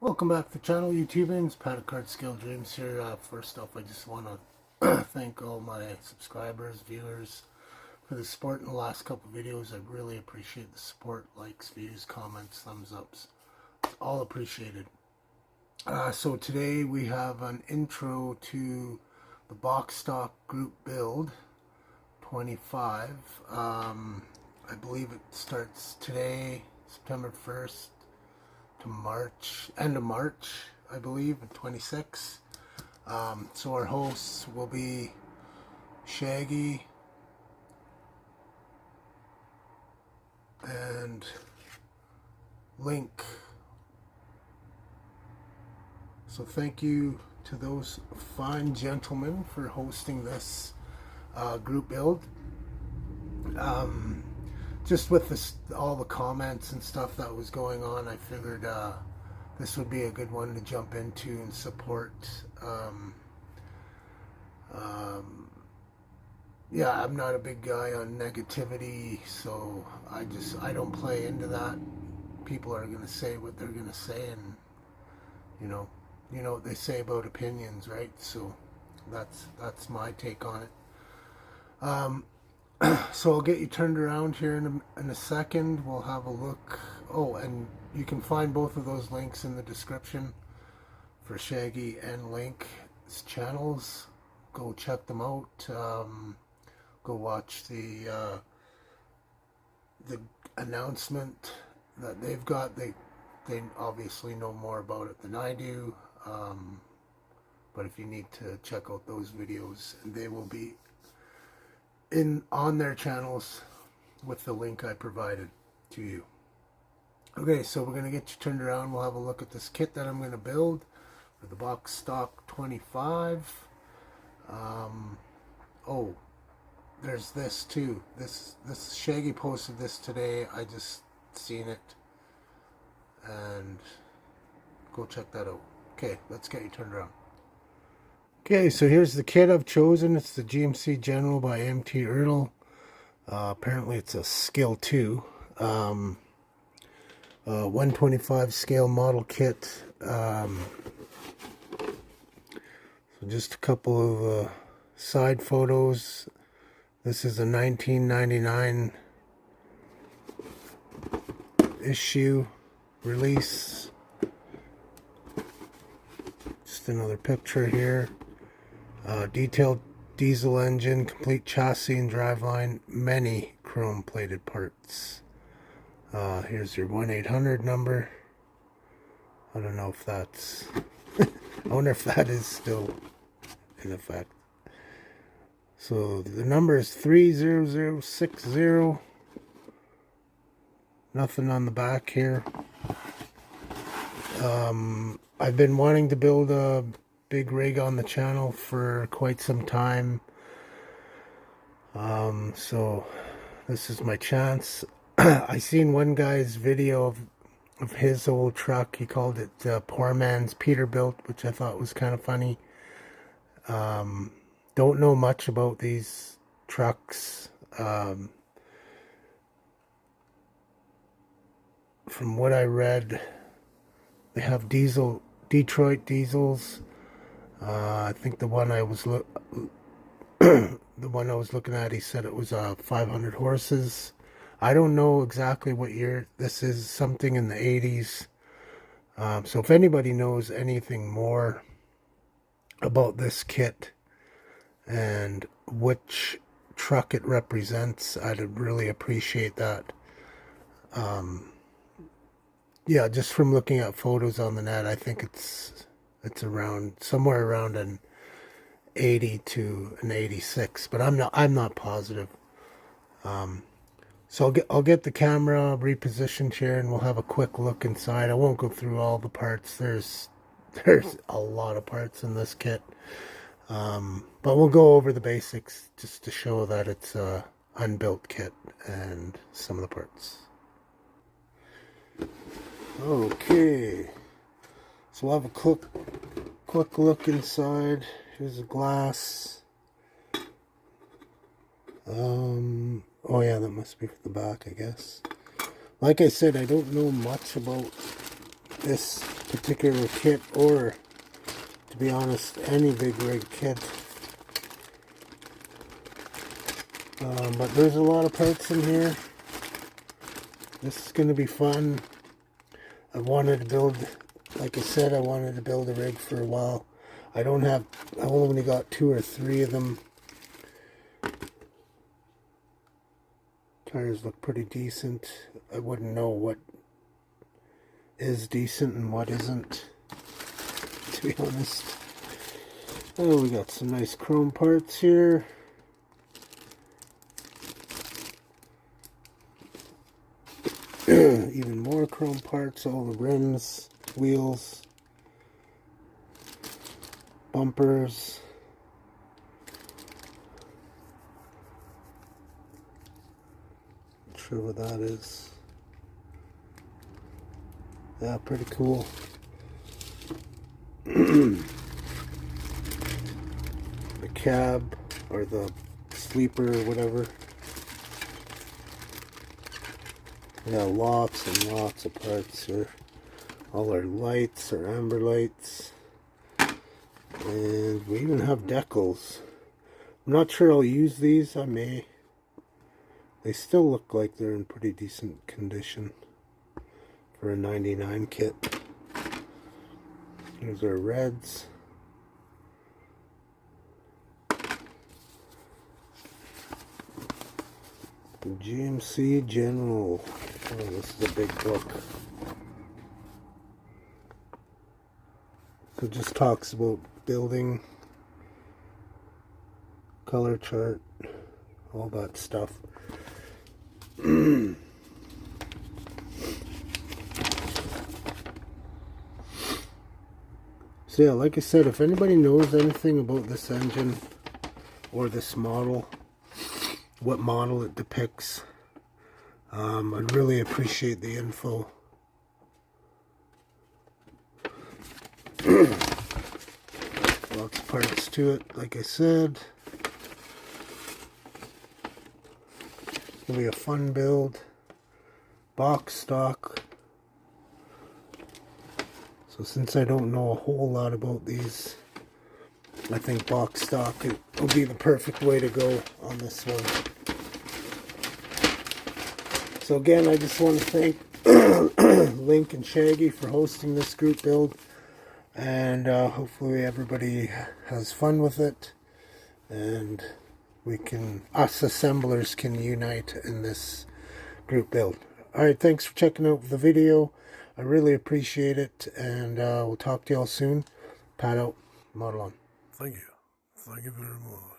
Welcome back to the channel, YouTubers. Paddock Card Scale Dreams here. First off, I just want to thank all my subscribers, viewers for the support in the last couple videos. I really appreciate the support, likes, views, comments, thumbs ups. It's all appreciated. So today we have an intro to the box stock group build 25. I believe it starts today, September 1st. To March, end of March, I believe, 26. So our hosts will be Shaggy and Link. So thank you to those fine gentlemen for hosting this group build. Just with this, all the comments and stuff that was going on, I figured this would be a good one to jump into and support. Yeah, I'm not a big guy on negativity, so I don't play into that. People are going to say what they're going to say, and you know what they say about opinions, right? So that's my take on it. So I'll get you turned around here in a second. We'll have a look. Oh, and you can find both of those links in the description for Shaggy and Link's channels. Go check them out. Go watch the announcement that they've got. They obviously know more about it than I do. But if you need to check out those videos, they will be on their channels with the link I provided to you. Okay, so we're going to get you turned around. We'll have a look at this kit that I'm going to build for the box stock 25. Oh, there's this too. This Shaggy posted this today. I just seen it, and go check that out. Okay, let's get you turned around. Okay, so here's the kit I've chosen. It's the GMC General by AMT Earl. Apparently it's a scale 2. 125 scale model kit. So just a couple of side photos. This is a 1999 issue release. Just another picture here. Detailed diesel engine, complete chassis and driveline, many chrome plated parts. Here's your 1-800 number. I don't know if that's I wonder if that is still in effect. So the number is 30060. Nothing on the back here. I've been wanting to build a big rig on the channel for quite some time, so this is my chance. I seen one guy's video of his old truck. He called it Poor Man's Peterbilt, which I thought was kind of funny. Don't know much about these trucks. From what I read, they have Detroit diesels. I think the one I was looking at, he said it was 500 horses. I don't know exactly what year this is. Something in the 80s. So if anybody knows anything more about this kit and which truck it represents, I'd really appreciate that. Yeah, just from looking at photos on the net, I think it's around somewhere around an 80 to an 86, but I'm not positive. So I'll get the camera repositioned here, and we'll have a quick look inside. I won't go through all the parts. There's a lot of parts in this kit, but we'll go over the basics just to show that it's a unbuilt kit and some of the parts. Okay, so we'll have a quick look inside. Here's the glass. Oh yeah, that must be for the back, I guess. Like I said, I don't know much about this particular kit, or to be honest, any big rig kit. But there's a lot of parts in here. This is going to be fun. I wanted to build, like I said, I wanted to build a rig for a while. I only got 2 or 3 of them. Tires look pretty decent. I wouldn't know what is decent and what isn't, to be honest. Oh, we got some nice chrome parts here. Even more chrome parts, all the rims, wheels, bumpers. Not sure what that is. Yeah, pretty cool. The cab, or the sleeper, or whatever. We got lots and lots of parts here. All our lights, our amber lights. And we even have decals. I'm not sure I'll use these. I may. They still look like they're in pretty decent condition for a 99 kit. Here's our reds. The GMC General. Oh, this is a big book. So it just talks about building, color chart, all that stuff. So yeah, like I said, if anybody knows anything about this engine or this model, what model it depicts, I'd really appreciate the info. Lots of parts to it, like I said. It's gonna be a fun build. Box stock. So since I don't know a whole lot about these, I think box stock will be the perfect way to go on this one. So again, I just want to thank Link and Shaggy for hosting this group build, and hopefully everybody has fun with it, and us assemblers can unite in this group build. Alright, thanks for checking out the video. I really appreciate it, and we'll talk to y'all soon. Pat out. Model on. Thank you. Thank you very much.